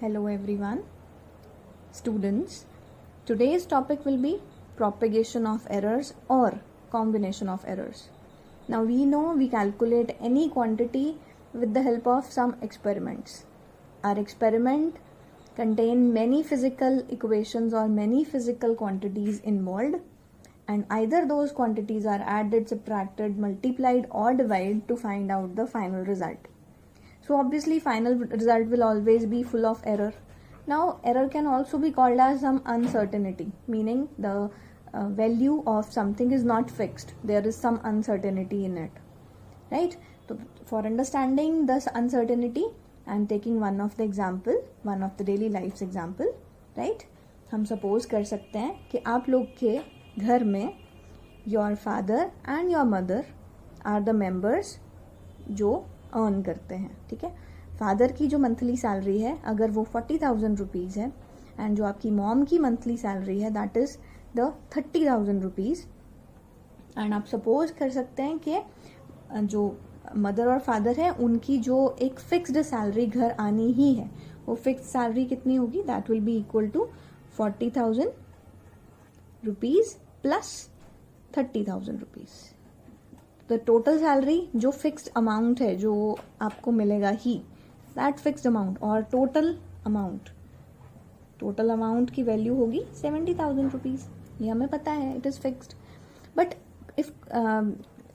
Hello everyone, students. Today's topic will be propagation of errors or combination of errors. Now we know we calculate any quantity with the help of some experiments. Our experiment contain many physical equations or many physical quantities involved, and either those quantities are added, subtracted, multiplied or divided to find out the final result. So obviously final result will always be full of error. Now error can also be called as some uncertainty, meaning the value of something is not fixed. There is some uncertainty in it, right? So for understanding this uncertainty, I am taking one of the example, one of the daily lives example, right? हम suppose कर सकते हैं कि आप लोग के घर में your father and your mother are the members जो अर्न करते हैं, ठीक है. फादर की जो मंथली सैलरी है अगर वो 40,000 रुपीज़ है एंड जो आपकी मॉम की मंथली सैलरी है that is the 30,000 rupees. And आप सपोज कर सकते हैं कि जो मदर और फादर है उनकी जो एक फिक्स्ड सैलरी घर आनी ही है, वो फिक्स्ड सैलरी कितनी होगी, that will be equal to 40,000 rupees plus 30,000 rupees. तो टोटल सैलरी जो फिक्स्ड अमाउंट है जो आपको मिलेगा ही, दैट फिक्स्ड अमाउंट और टोटल अमाउंट की वैल्यू होगी 70,000 रुपीज़. ये हमें पता है, it is fixed. But if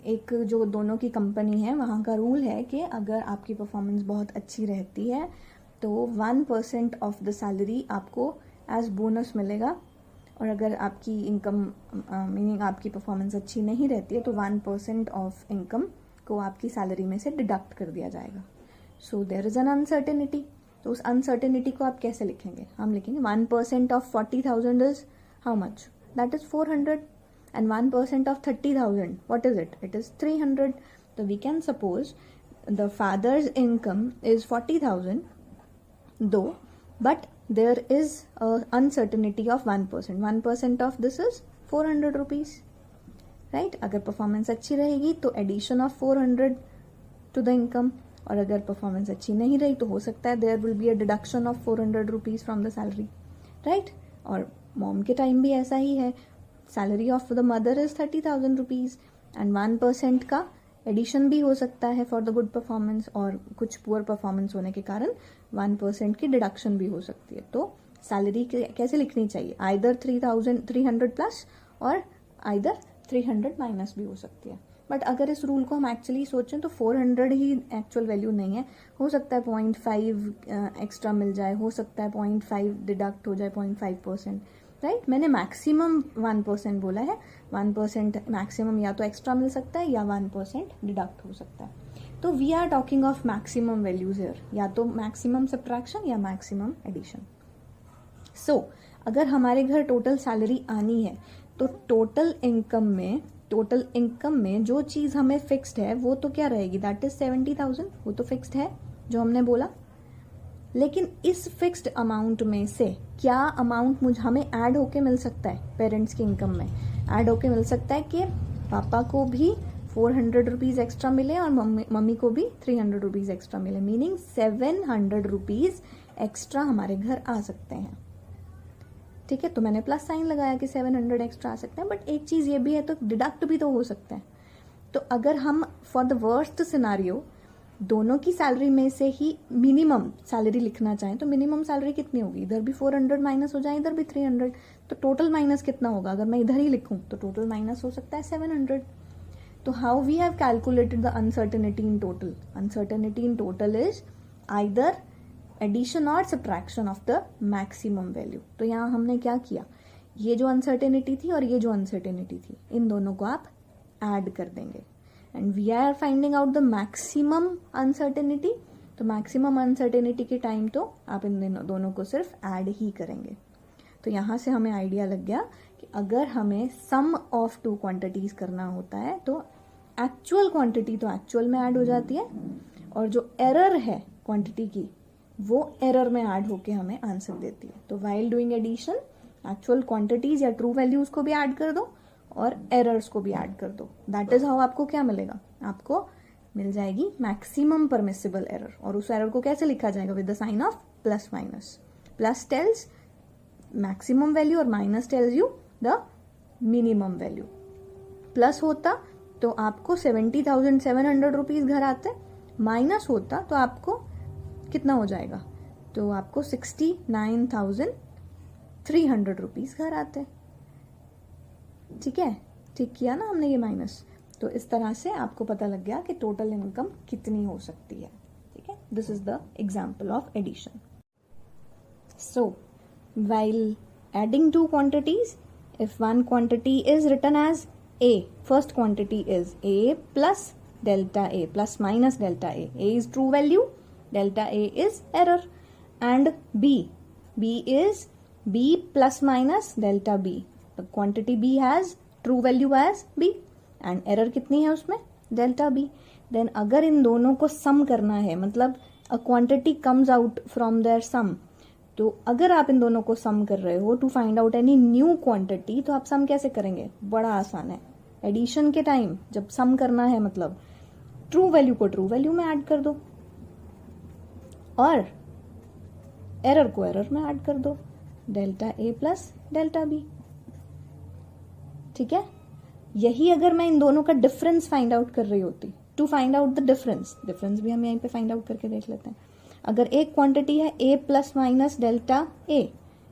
एक जो दोनों की कंपनी है वहाँ का रूल है कि अगर आपकी परफॉर्मेंस बहुत अच्छी रहती है तो 1% ऑफ द सैलरी आपको एज बोनस मिलेगा, और अगर आपकी इनकम मीनिंग आपकी परफॉर्मेंस अच्छी नहीं रहती है तो 1% ऑफ इनकम को आपकी सैलरी में से डिडक्ट कर दिया जाएगा. So there is an uncertainty. तो उस अनसर्टेनिटी को आप कैसे लिखेंगे, हम लिखेंगे 1% of 40,000 is how much, that is 400, and 1% of 30,000 what is it, it is 300. तो we can suppose the father's income is 40,000 दो, but there is a uncertainty of 1%. 1% of this is 400 rupees, right? अगर performance अच्छी रहेगी तो addition of 400 to the income, और अगर performance अच्छी नहीं रही तो हो सकता है there will be a deduction of 400 rupees from the salary, right? और मॉम के टाइम भी ऐसा ही है, salary of the mother is 30,000 rupees and 1% का एडिशन भी हो सकता है फॉर द गुड परफॉर्मेंस, और कुछ पुअर परफॉर्मेंस होने के कारण 1% की डिडक्शन भी हो सकती है. तो सैलरी कैसे लिखनी चाहिए, आइदर 300 प्लस और आइदर 300 माइनस भी हो सकती है. बट अगर इस रूल को हम एक्चुअली सोचें तो 400 ही एक्चुअल वैल्यू नहीं है, हो सकता है 0.5 एक्स्ट्रा मिल जाए, हो सकता है 0.5 डिडक्ट हो जाए, 0.5%, राइट? मैंने मैक्सिमम 1% बोला है. 1% मैक्सिमम या तो एक्स्ट्रा मिल सकता है या 1% डिडक्ट हो सकता है. तो we are talking of maximum values here, या तो मैक्सिमम सब्ट्रैक्शन या मैक्सिमम एडिशन. सो अगर हमारे घर टोटल सैलरी आनी है तो टोटल इनकम में जो चीज़ हमें फिक्स्ड है वो तो क्या रहेगी, दैट इज 70,000. वो तो फिक्स्ड है जो हमने बोला. लेकिन इस फिक्स्ड अमाउंट में से क्या अमाउंट हमें ऐड होके मिल सकता है, पेरेंट्स की इनकम में ऐड होके मिल सकता है कि पापा को भी 400 रुपीज़ एक्स्ट्रा मिले और मम्मी को भी 300 रुपीज़ एक्स्ट्रा मिले, मीनिंग 700 रुपीज़ एक्स्ट्रा हमारे घर आ सकते हैं. ठीक है, तो मैंने प्लस साइन लगाया कि 700 एक्स्ट्रा आ सकते हैं. बट एक चीज़ ये भी है तो डिडक्ट भी तो हो सकता है. तो अगर हम फॉर द वर्स्ट सिनारियो दोनों की सैलरी में से ही मिनिमम सैलरी लिखना चाहें तो मिनिमम सैलरी कितनी होगी, इधर भी 400 माइनस हो जाए, इधर भी 300, तो टोटल माइनस कितना होगा, अगर मैं इधर ही लिखूं तो टोटल माइनस हो सकता है 700. तो how we have calculated the uncertainty in total, uncertainty in total is either addition और subtraction of the maximum value. तो यहाँ हमने क्या किया, ये जो अनसर्टेनिटी थी और ये जो अनसर्टेनिटी थी इन दोनों को आप ऐड कर देंगे, and we are finding out the maximum uncertainty. तो मैक्सिमम अनसर्टेनिटी के टाइम तो आप इन दोनों को सिर्फ ऐड ही करेंगे. तो यहाँ से हमें आइडिया लग गया कि अगर हमें सम ऑफ टू क्वांटिटीज करना होता है तो एक्चुअल क्वांटिटी तो एक्चुअल में ऐड हो जाती है, और जो एरर है क्वांटिटी की वो एरर में ऐड होके हमें आंसर देती है. तो while doing addition actual quantities या ट्रू वैल्यूज को भी ऐड कर दो और एरर्स को भी ऐड कर दो. दैट इज हाउ आपको क्या मिलेगा, आपको मिल जाएगी मैक्सिमम परमिसिबल एरर. और उस एरर को कैसे लिखा जाएगा, with the sign of plus minus, plus tells maximum value और minus tells you the minimum value. Plus होता तो आपको 70,700 रुपीज घर आते, माइनस होता तो आपको कितना हो जाएगा, तो आपको 69,300 रुपीज घर आते। ठीक है, ठीक किया ना हमने ये माइनस। तो इस तरह से आपको पता लग गया कि टोटल इनकम कितनी हो सकती है। ठीक है, this is the example of addition. So while adding two quantities, if one quantity is written as A, first quantity is A plus delta A plus minus delta A. A is true value, delta A is error. And B is B plus minus delta B. The quantity B has true value as B and error कितनी है उसमें, delta B. Then अगर इन दोनों को sum करना है, मतलब a quantity comes out from their sum, तो अगर आप इन दोनों को सम कर रहे हो to find out any new quantity, तो आप सम कैसे करेंगे, बड़ा आसान है। एडिशन के टाइम जब सम करना है, मतलब ट्रू वैल्यू को ट्रू वैल्यू में ऐड कर दो और एरर को एरर में ऐड कर दो, delta A plus delta B. ठीक है, यही अगर मैं इन दोनों का डिफरेंस फाइंड आउट कर रही होती, to find out the difference भी हम यहीं पे फाइंड आउट करके देख लेते हैं। अगर एक क्वांटिटी है a plus minus delta a,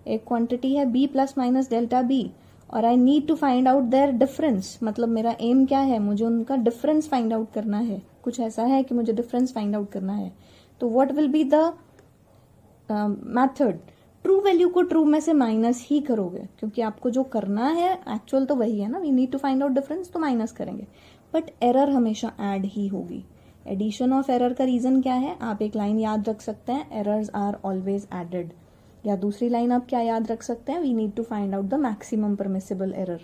एक क्वांटिटी है b plus minus delta b, और I need to find out their difference, मतलब मेरा एम क्या है, मुझे उनका डिफरेंस फाइंड आउट करना है। कुछ ऐसा है कि मुझे डिफरेंस फाइंड आउट करना है, तो what will be the method, true value को ट्रू में से माइनस ही करोगे, क्योंकि आपको जो करना है एक्चुअल तो वही है ना, we need to find out difference, तो माइनस करेंगे, बट एरर हमेशा ऐड ही होगी। एडिशन ऑफ एरर का रीजन क्या है, आप एक लाइन याद रख सकते हैं, एरर्स आर ऑलवेज एडेड, या दूसरी लाइन आप क्या याद रख सकते हैं, we need to find out the maximum permissible error.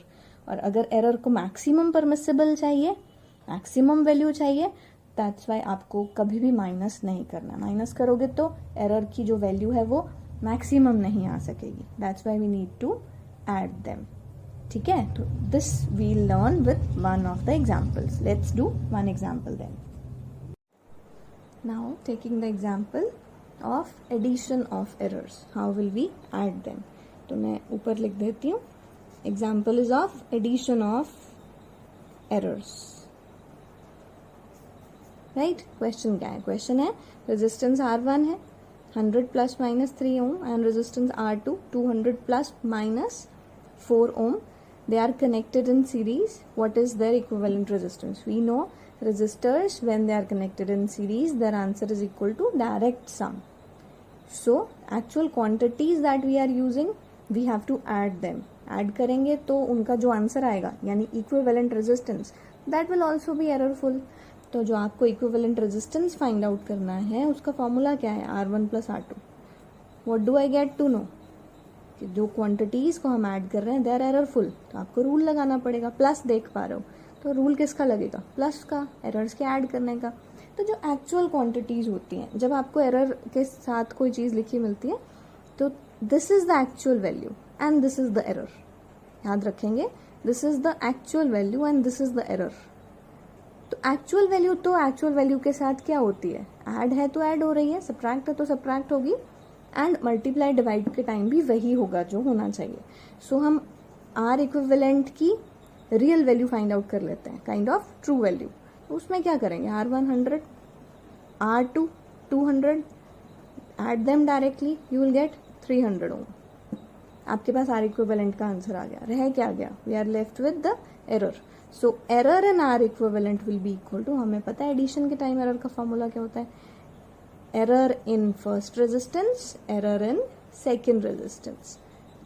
और अगर एरर को मैक्सिमम परमिसिबल चाहिए, मैक्सिमम वैल्यू चाहिए, दैट्स वाई आपको कभी भी माइनस नहीं करना। माइनस करोगे तो एरर की जो वैल्यू है वो मैक्सिमम नहीं आ सकेगी, that's why we need to add them. ठीक है, तो this we learn with one of the examples. Let's do one example then. Now taking the example of addition of errors, how will we add them? तो मैं ऊपर लिख देती हूँ, example is of addition of errors, right? Question क्या है, question है resistance R1 है 100 plus minus 3 ohm and resistance R2 200 plus minus 4 ohm. They are connected in series. What is their equivalent resistance? We know resistors, when they are connected in series, their answer is equal to direct sum. So actual quantities that we are using, we have to add them. Add करेंगे तो उनका जो answer आएगा, यानी equivalent resistance, that will also be errorful. तो जो आपको equivalent resistance find out करना है, उसका फॉर्मूला क्या है, R1 plus R2. What do I get to know? कि जो क्वांटिटीज को हम ऐड कर रहे हैं, they are errorful, तो आपको रूल लगाना पड़ेगा। प्लस देख पा रहे हो तो रूल किसका लगेगा, प्लस का, एरर्स के ऐड करने का। तो जो एक्चुअल क्वांटिटीज होती हैं, जब आपको एरर के साथ कोई चीज़ लिखी मिलती है, तो this is the actual value and this is the error. याद रखेंगे, this is the actual value and this is the error. तो एक्चुअल वैल्यू के साथ क्या होती है, ऐड है तो ऐड हो रही है, सब्ट्रैक्ट है तो सब्ट्रैक्ट होगी, एंड मल्टीप्लाई डिवाइड के टाइम भी वही होगा जो होना चाहिए। सो हम आर इक्विवेलेंट की रियल वैल्यू फाइंड आउट कर लेते हैं, काइंड ऑफ ट्रू वैल्यू। तो उसमें क्या करेंगे, R1 100, R2 200, add them directly, you will get 300 ohm. आपके पास आर इक्विवेलेंट का आंसर आ गया। रह क्या गया, we are left with the error. So error in R equivalent will be equal to, हमें पता है एडिशन के टाइम एरर का फॉर्मूला क्या होता है, error in first resistance, error in second resistance.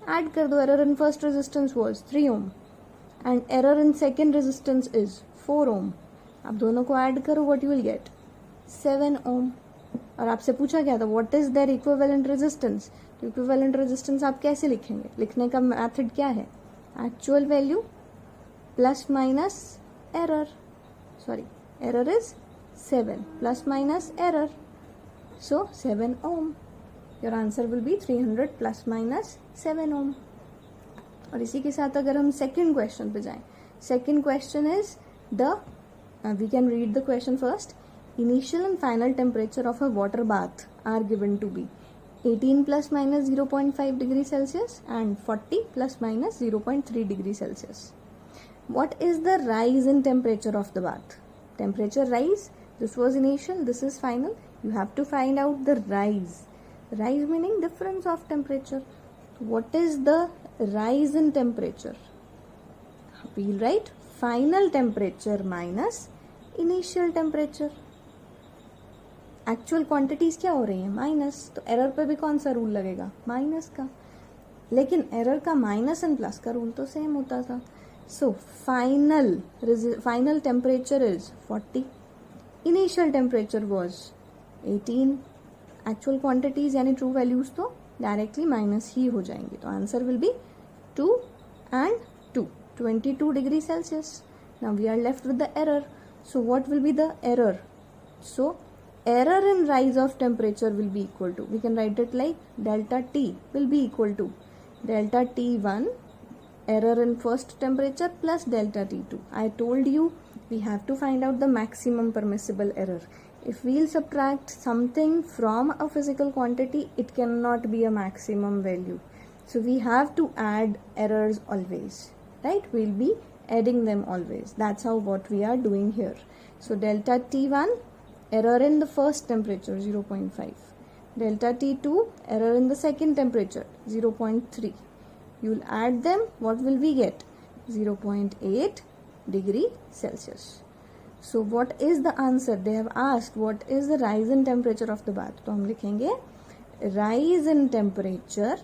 Add कर दो, error in first resistance was 3 ohm and error in second resistance is 4 ohm. आप दोनों को ऐड करो, what you will get 7 ohm. और आपसे पूछा गया था what is their equivalent resistance. तो equivalent resistance आप कैसे लिखेंगे, लिखने का मेथड क्या है, actual value plus minus error, sorry error is 7 plus minus error, so 7 ohm. Your answer will be 300 plus minus 7 ohm. और इसी के साथ अगर हम सेकेंड क्वेश्चन पे जाएं, second question is the, we can read the question first. Initial and final temperature of a water bath are given to be 18 plus minus 0.5 degree Celsius and 40 plus minus 0.3 degree Celsius. What is the rise in temperature of the bath? Temperature rise, this was initial, this is final. You have to find out the rise. Rise meaning difference of temperature. What is the rise in temperature? We'll write final temperature minus initial temperature. Actual quantities क्या हो रही है? Minus. तो error पे भी कौन सा rule लगेगा? माइनस का. लेकिन एरर का माइनस एंड प्लस का रूल तो सेम होता था. So final temperature is 40. Initial temperature was 18. Actual quantities यानी ट्रू वैल्यूज तो डायरेक्टली माइनस ही हो जाएंगे. तो answer will be 2 and 2. 22 degree Celsius. Now we are left with the error. So what will be the error? So error in rise of temperature will be equal to, we can write it like delta T will be equal to delta T1 error in first temperature plus delta T2. I told you we have to find out the maximum permissible error. If we'll subtract something from a physical quantity, it cannot be a maximum value. So we have to add errors always, right? We'll be adding them always. That's how what we are doing here. So delta T1 error in the first temperature 0.5, delta T2 error in the second temperature 0.3. You'll add them, what will we get? 0.8 degree Celsius. So what is the answer? They have asked what is the rise in temperature of the bath. तो हम लिखेंगे rise in temperature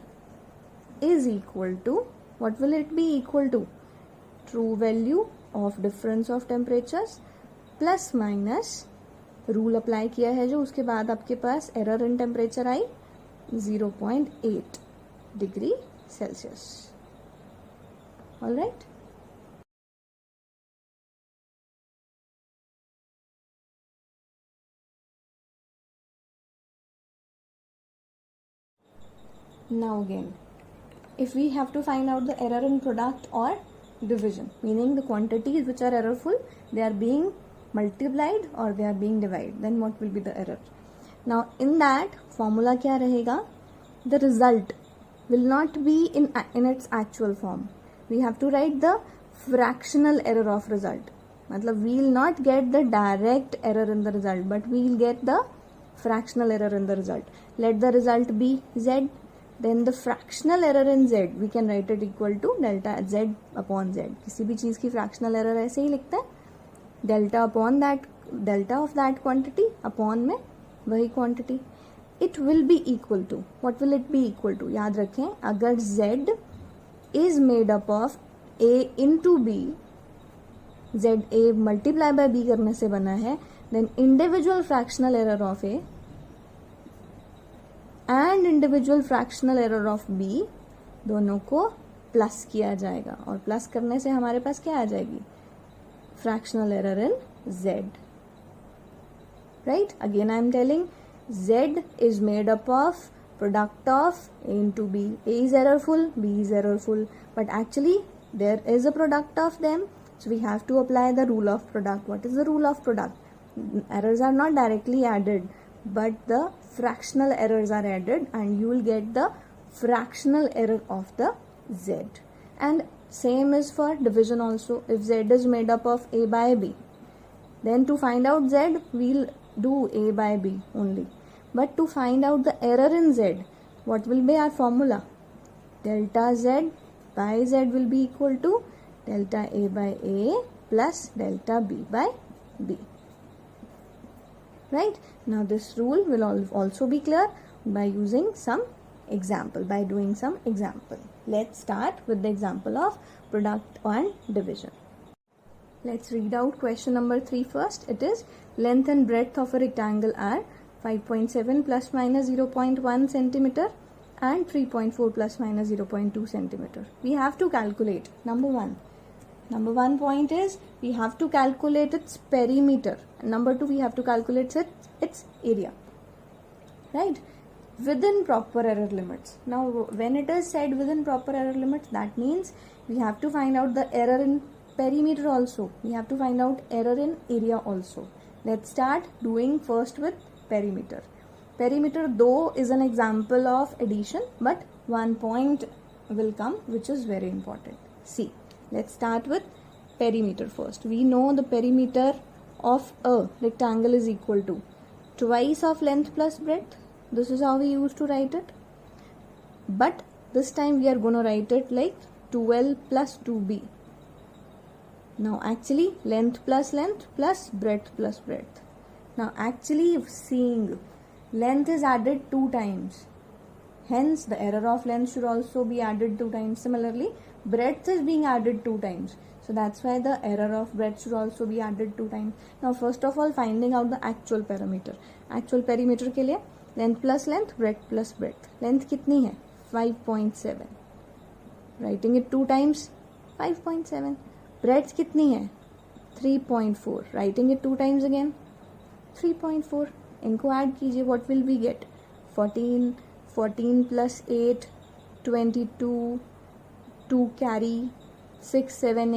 is equal to, what will it be equal to? True value of difference of temperatures plus minus rule apply किया है जो, उसके बाद आपके पास एरर इन टेम्परेचर आई 0.8 degree Celsius. Alright. Now again, if we have to find out the error in product or division, meaning the quantities which are errorful, they are being multiplied or they are being divided, then what will be the error? Now in that formula क्या रहेगा? The result will not be in its actual form. We have to write the fractional error of result. मतलब we will not get the direct error in the result, but we will get the fractional error in the result. Let the result be z, then the fractional error in z we can write it equal to delta z upon z. किसी भी चीज की fractional error ऐसे ही लिखते हैं, delta upon that, delta of that quantity upon में वही quantity. It will be equal to, what will it be equal to? याद रखें, अगर z is made up of a into B, Z A multiply by B करने से बना है, then individual fractional error of a and individual fractional error of b दोनों को plus किया जाएगा. और प्लस करने से हमारे पास क्या आ जाएगी? Fractional error in z, right? Again I am telling, z is made up of product of a into b. A is errorful, b is errorful, but actually there is a product of them, so we have to apply the rule of product. What is the rule of product? Errors are not directly added, but the fractional errors are added and you will get the fractional error of the z. And same is for division also. If z is made up of a by b, then to find out z we'll do a by b only, but to find out the error in z, what will be our formula? Delta z by z will be equal to delta a by a plus delta b by b, right? Now this rule will also be clear by using some example, by doing some example. Let's start with the example of product and division. Let's read out question number 3 first. It is length and breadth of a rectangle are 5.7 plus minus 0.1 centimeter and 3.4 plus minus 0.2 centimeter. We have to calculate number one point is we have to calculate its perimeter. Number 2, we have to calculate its area, right? Within proper error limits. Now when it is said within proper error limits, that means we have to find out the error in perimeter also. We have to find out error in area also. Let's start doing first with perimeter. Perimeter though is an example of addition, but one point will come which is very important. See, let's start with perimeter first. We know the perimeter of a rectangle is equal to twice of length plus breadth. This is how we used to write it. But this time we are going to write it like 2L plus 2B. Now actually length plus breadth plus breadth. Now actually seeing length is added 2 times. Hence the error of length should also be added 2 times. Similarly, breadth is being added 2 times. So that's why the error of breadth should also be added 2 times. Now first of all, finding out the actual perimeter. Actual perimeter के लिए length plus length, breadth plus breadth. Length कितनी है? 5.7. Writing it 2 times, 5.7. Breadth कितनी है? 3.4. Writing it 2 times again, 3.4. इनको add कीजिए, what will we get? 14 plus 8, 22, 2 carry, 6, 7,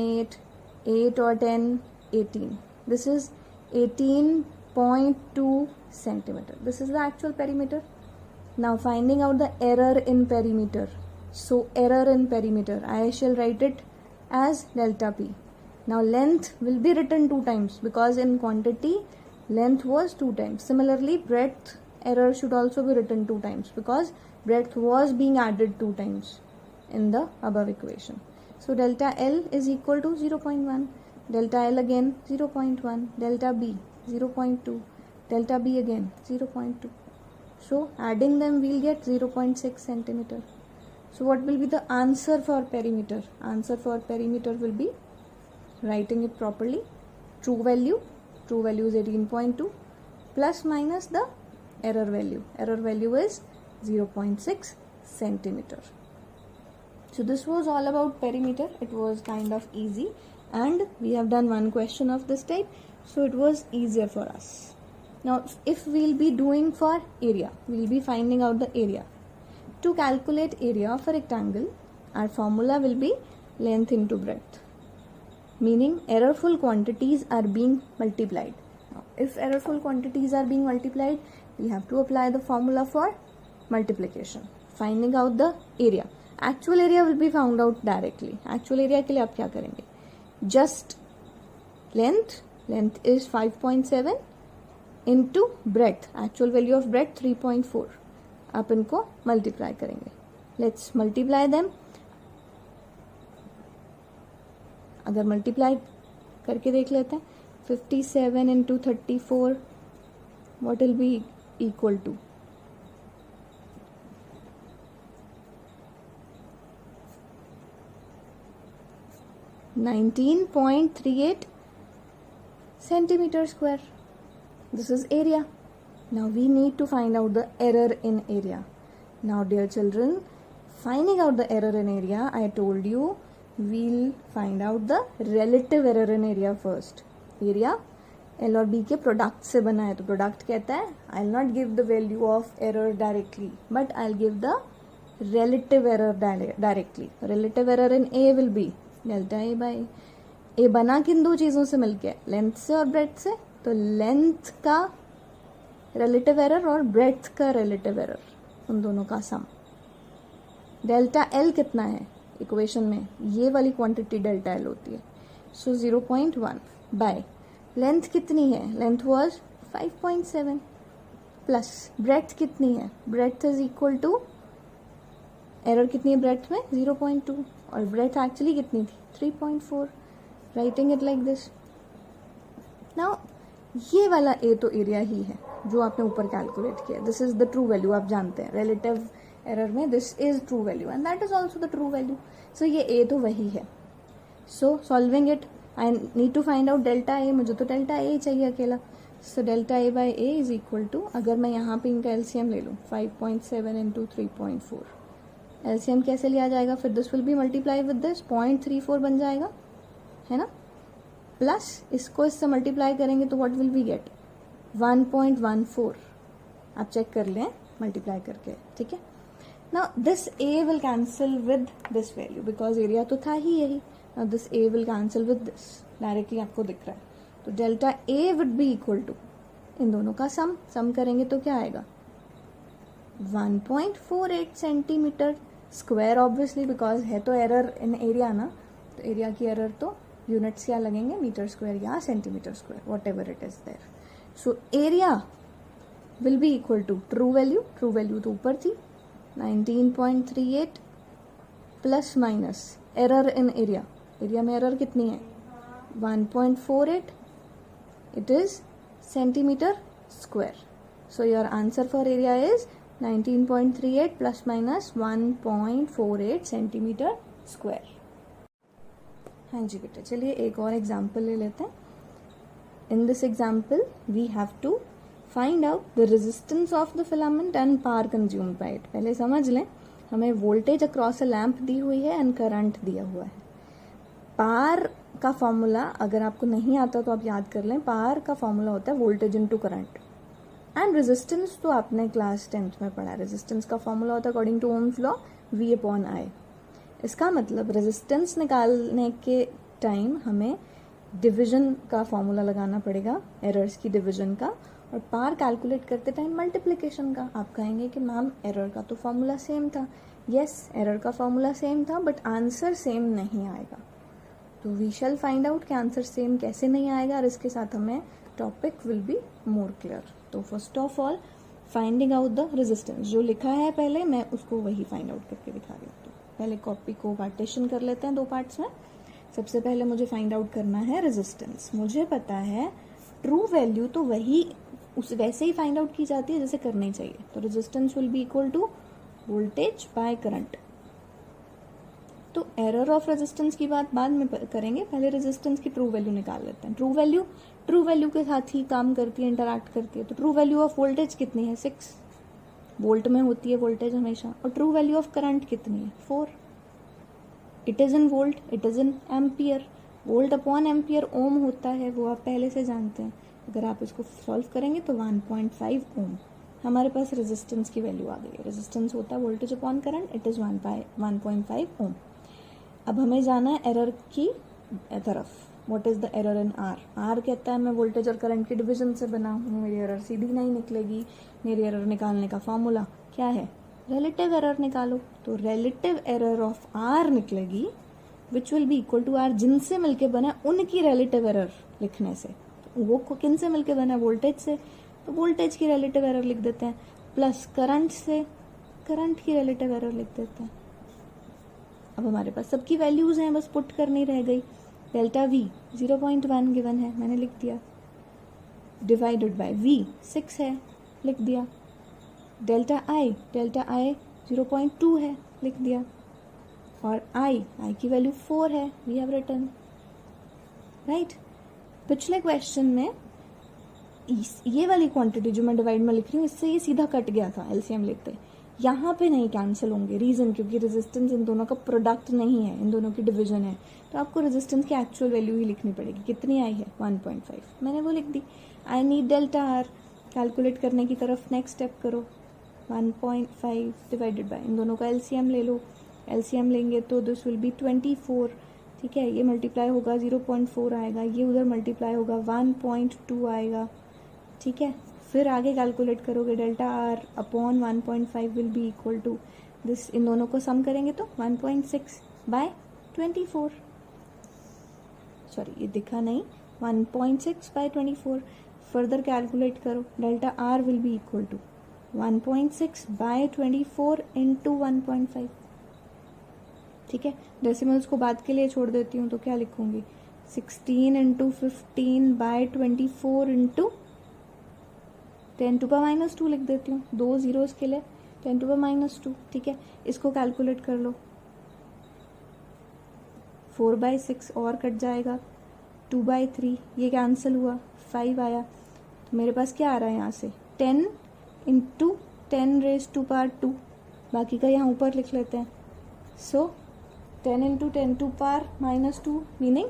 8 or 10, 18. This is 18.2 centimeter. This is the actual perimeter. Now finding out the error in perimeter. So error in perimeter, I shall write it as delta P. Now length will be written 2 times because in quantity length was 2 times. Similarly, breadth error should also be written 2 times because breadth was being added 2 times in the above equation. So delta L is equal to 0.1, delta L again 0.1, delta B 0.2, delta B again 0.2. So adding them we'll get 0.6 centimeter. So what will be the answer for perimeter? Answer for perimeter will be, writing it properly, true value is 18.2 plus minus the error value. Error value is 0.6 centimeter. So this was all about perimeter. It was kind of easy and we have done one question of this type, so it was easier for us. Now if we'll be doing for area, we'll be finding out the area. To calculate area of a rectangle, our formula will be length into breadth, meaning errorful quantities are being multiplied. Now if errorful quantities are being multiplied, we have to apply the formula for multiplication, finding out the area. Actual area will be found out directly. Actual area के लिए आप क्या करेंगे? Just length is 5.7 into breadth. Actual value of breadth 3.4. आप इनको multiply करेंगे. Let's multiply them. अगर multiply करके देख लेते हैं, 57 into 34, what will be equal to? 19.38 centimeter square. This is area. Now we need to find out the error in area. Now dear children, finding out the error in area, I told you we'll find out the relative error in area first. Area L और B के product से बना है, तो product कहता है I'll not give the value of error directly, but I'll give the relative error directly. Relative error in A will be delta A by A बना किन 2 चीज़ों से मिलके, लेंथ से और ब्रेड्थ से, तो लेंथ का रिलेटिव एरर और ब्रेड्थ का रिलेटिव एरर, उन दोनों का सम. डेल्टा एल कितना है इक्वेशन में? ये वाली क्वांटिटी डेल्टा एल होती है. सो 0.1 बाय लेंथ कितनी है? लेंथ वाज 5.7 प्लस ब्रेड्थ कितनी है? Breadth is equal to, error कितनी है ब्रेड्थ में? 0.2 और ब्रेड्थ एक्चुअली कितनी थी? 3.4. Writing it like this. Now ये वाला ए तो एरिया ही है जो आपने ऊपर कैलकुलेट किया. This is the true value. आप जानते हैं रिलेटिव एरर में this is true value and that is also the true value. So ये ए तो वही है. So solving it I need to find out delta A. मुझे तो डेल्टा ए चाहिए अकेला. So delta A by A is equal to, अगर मैं यहाँ पे इनका एलसीएम ले लूँ, 5.7 इंटू 3.4. एलसीएम कैसे लिया जाएगा? फिर this will be multiply with this, 0.34 बन जाएगा, है ना. प्लस इसको इससे मल्टीप्लाई करेंगे तो व्हाट विल वी गेट? 1.14. आप चेक कर लें मल्टीप्लाई करके, ठीक है. Now this A will cancel with this value because area तो था ही यही. Now this A will cancel with this, directly आपको दिख रहा है. तो delta A would be equal to इन दोनों का सम करेंगे तो क्या आएगा? 1.48 सेंटीमीटर स्क्वायर, ऑब्वियसली बिकॉज है तो एरर इन एरिया ना, तो एरिया की एरर तो यूनिट्स क्या लगेंगे, मीटर स्क्वायर या centimetre square, whatever it is there. So area will be equal to true value तो ऊपर थी 19.38 plus minus error in area. Area में एरर कितनी है 1.48, it is centimetre square. So your answer for area is 19.38 plus minus 1.48 centimetre square. हाँ जी बेटा, चलिए एक और एग्जाम्पल ले लेते हैं. In this example we have to find out the resistance of the filament and power consumed by it. पहले समझ लें, हमें वोल्टेज अक्रॉस अ लैंप दी हुई है एंड करंट दिया हुआ है. पावर का फॉर्मूला अगर आपको नहीं आता तो आप याद कर लें. पावर का फॉर्मूला होता है voltage into current. And resistance तो आपने क्लास 10th में पढ़ा. रेजिस्टेंस का फॉर्मूला होता है according to Ohm's law V/I. इसका मतलब रेजिस्टेंस निकालने के टाइम हमें डिवीजन का फॉर्मूला लगाना पड़ेगा, एरर्स की डिवीजन का, और पावर कैलकुलेट करते टाइम मल्टीप्लिकेशन का. आप कहेंगे कि मैम एरर का तो फॉर्मूला सेम था. यस, एरर का फॉर्मूला सेम था, बट आंसर सेम नहीं आएगा. तो वी शैल फाइंड आउट कि आंसर सेम कैसे नहीं आएगा, और इसके साथ हमें topic will be more clear. तो first of all finding out the resistance, जो लिखा है पहले मैं उसको वही फाइंड आउट करके दिखा रही हूँ. तो पहले कॉपी को पार्टीशन कर लेते हैं 2 पार्ट्स में. सबसे पहले मुझे फाइंड आउट करना है रेजिस्टेंस. मुझे पता है ट्रू वैल्यू तो वही उस वैसे ही फाइंड आउट की जाती है जैसे करनी चाहिए. तो resistance will be equal to voltage by current. तो एरर ऑफ रेजिस्टेंस की बात बाद में करेंगे, पहले रेजिस्टेंस की ट्रू वैल्यू निकाल लेते हैं. ट्रू वैल्यू के साथ ही काम करती है, इंटरैक्ट करती है. तो ट्रू वैल्यू ऑफ वोल्टेज कितनी है 6, वोल्ट में होती है वोल्टेज हमेशा. और ट्रू वैल्यू ऑफ करंट कितनी है 4. It is in volt, it is in ampere. Volt upon ampere ohm होता है, वो आप पहले से जानते हैं. अगर आप इसको सॉल्व करेंगे तो 1.5 ओम हमारे पास रेजिस्टेंस की वैल्यू आ गई. रेजिस्टेंस होता है voltage upon current, it is 1.5 ohm. अब हमें जाना है एरर की तरफ. What is the error in R. R कहता है मैं वोल्टेज और करंट की डिवीजन से बना हूँ, मेरी एरर सीधी नहीं निकलेगी. मेरी एरर निकालने का फॉर्मूला क्या है, रिलेटिव एरर निकालो. तो रिलेटिव एरर ऑफ आर निकलेगी which will be equal to R. जिनसे मिलके बना उनकी रिलेटिव एरर लिखने से, तो वो किन से मिलके बना वोल्टेज से, तो वोल्टेज की रिलेटिव एरर लिख देते हैं. प्लस करंट से करंट की रिलेटिव एरर लिख देते हैं. अब हमारे पास सबकी वैल्यूज हैं, बस पुट करनी रह गई. डेल्टा V 0.1 गिवन है, मैंने लिख दिया. डिवाइडेड बाय V 6 है, लिख दिया. डेल्टा I 0.2 है, लिख दिया. और I की वैल्यू 4 है, वी हैव रिटन. राइट. पिछले क्वेश्चन में ये वाली क्वांटिटी जो मैं डिवाइड में लिख रही हूँ, इससे ये सीधा कट गया था एलसीएम लिखते. यहाँ पे नहीं कैंसिल होंगे. रीजन क्योंकि रेजिस्टेंस इन दोनों का प्रोडक्ट नहीं है, इन दोनों की डिवीजन है. तो आपको रेजिस्टेंस की एक्चुअल वैल्यू ही लिखनी पड़ेगी. कितनी आई है 1.5, मैंने वो लिख दी. I need delta R. Calculate करने की तरफ नेक्स्ट स्टेप करो. 1.5 डिवाइडेड बाय इन दोनों का एलसीएम ले लो. एलसीएम लेंगे तो दिस विल बी 24. ठीक है, ये मल्टीप्लाई होगा 0.4 आएगा, ये उधर मल्टीप्लाई होगा 1.2 आएगा. ठीक है, फिर आगे कैलकुलेट करोगे. Delta R upon 1.5 will be equal to this. इन दोनों को सम करेंगे तो 1.6 बाय 24. सॉरी, ये दिखा नहीं. 1.6 बाय 24. फर्दर कैलकुलेट करो. Delta R will be equal to 1.6 by 24 into 1.5. ठीक है, डेसिमल्स को बाद के लिए छोड़ देती हूँ. तो क्या लिखूंगी 16 इंटू 15 बाय 24 इंटू 10⁻² लिख देती हूँ. 2 zeros के लिए 10⁻². ठीक है, इसको कैलकुलेट कर लो. 4/6 और कट जाएगा. 2/3 ये कैंसिल हुआ, 5 आया. तो मेरे पास क्या आ रहा है यहाँ से 10 इंटू 10⁻². बाकी का यहाँ ऊपर लिख लेते हैं. सो 10 इंटू 10⁻² मीनिंग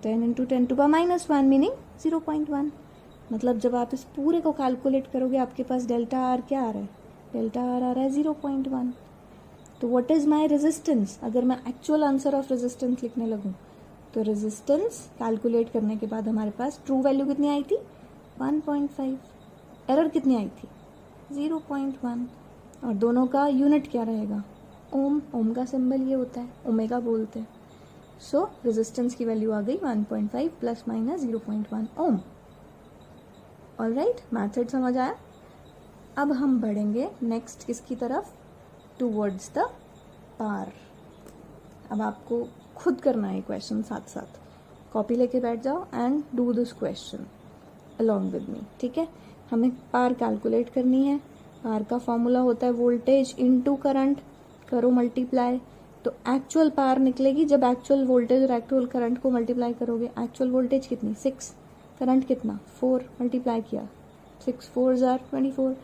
10 इंटू 10⁻1 मीनिंग 0.1. मतलब जब आप इस पूरे को कैलकुलेट करोगे आपके पास डेल्टा आर क्या आ रहा है, डेल्टा आर आ रहा है 0.1. तो व्हाट इज माय रेजिस्टेंस. अगर मैं एक्चुअल आंसर ऑफ रेजिस्टेंस लिखने लगूं तो रेजिस्टेंस कैलकुलेट करने के बाद हमारे पास ट्रू वैल्यू कितनी आई थी 1.5. एरर कितनी आई थी 0.1. और दोनों का यूनिट क्या रहेगा, ओम. ओम का सिंबल ये होता है, ओमेगा बोलते हैं. सो रेजिस्टेंस की वैल्यू आ गई 1.5 प्लस माइनस 0.1 ओम. ऑलराइट, मैथड समझ आया. अब हम बढ़ेंगे नेक्स्ट किसकी तरफ, टूवर्ड्स द पार. अब आपको खुद करना है क्वेश्चन, साथ साथ कॉपी लेके बैठ जाओ and do this question along with me. ठीक है, हमें पार कैलकुलेट करनी है. पार का फॉर्मूला होता है वोल्टेज इनटू करंट, करो मल्टीप्लाई, तो एक्चुअल पार निकलेगी जब एक्चुअल वोल्टेज और एक्चुअल करंट को मल्टीप्लाई करोगे. एक्चुअल वोल्टेज कितनी 6, करंट कितना 4, मल्टीप्लाई किया 6 4 जार 24.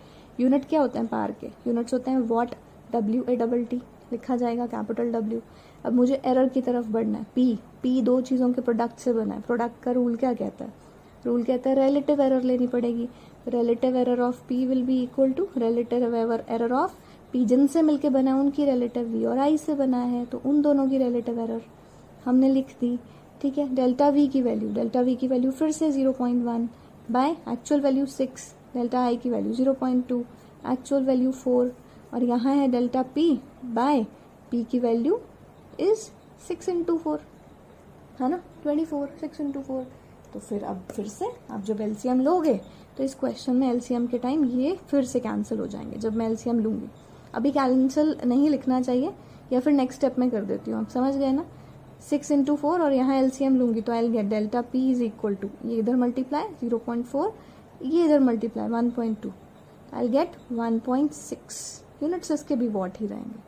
यूनिट क्या होते हैं पार के, यूनिट्स होते हैं वॉट, WATT लिखा जाएगा कैपिटल W. अब मुझे एरर की तरफ बढ़ना है. P दो चीज़ों के प्रोडक्ट से बना है. प्रोडक्ट का रूल क्या कहता है, रूल कहता है रिलेटिव एरर लेनी पड़ेगी. Relative error of P will be equal to relative error of P. जिनसे मिलके बना है उनकी रिलेटिव V, और I से बना है तो उन दोनों की रिलेटिव एरर हमने लिख दी. ठीक है, डेल्टा V की वैल्यू फिर से 0.1 by actual value 6, delta I की वैल्यू 0.2, एक्चुअल वैल्यू 4, और यहाँ है डेल्टा P बाय P की वैल्यू इज 6 इंटू 4, है ना 24, 6 इंटू 4. तो फिर अब फिर से आप जब एलसीएम लोगे तो इस क्वेश्चन में एलसीएम के टाइम ये फिर से कैंसिल हो जाएंगे जब मैं एलसीएम लूंगी. अभी कैंसिल नहीं लिखना चाहिए, या फिर नेक्स्ट स्टेप में कर देती हूँ. आप समझ गए ना, 6 इंटू 4 और यहाँ एलसीएम लूंगी तो I will get delta P is equal to, ये इधर मल्टीप्लाई 0.4, ये इधर multiply 1.2, I will get 1.6. Units इसके भी वॉट ही रहेंगे.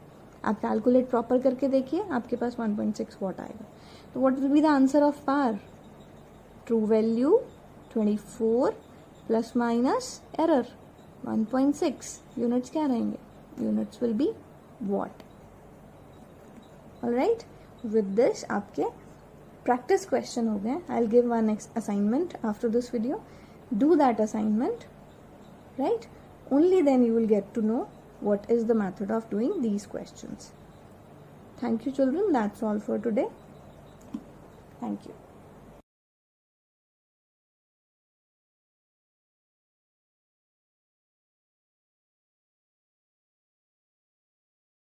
आप कैलकुलेट प्रॉपर करके देखिए, आपके पास 1.6 वॉट आएगा. तो what will be the answer of पार, true value 24 plus minus error 1.6. Units क्या रहेंगे, units will be watt. Alright, with this आपके प्रैक्टिस क्वेश्चन हो गए. I will give one assignment after this video. Do that assignment, right. Only then you will get to know what is the method of doing these questions. Thank you children, that's all for today. Thank you.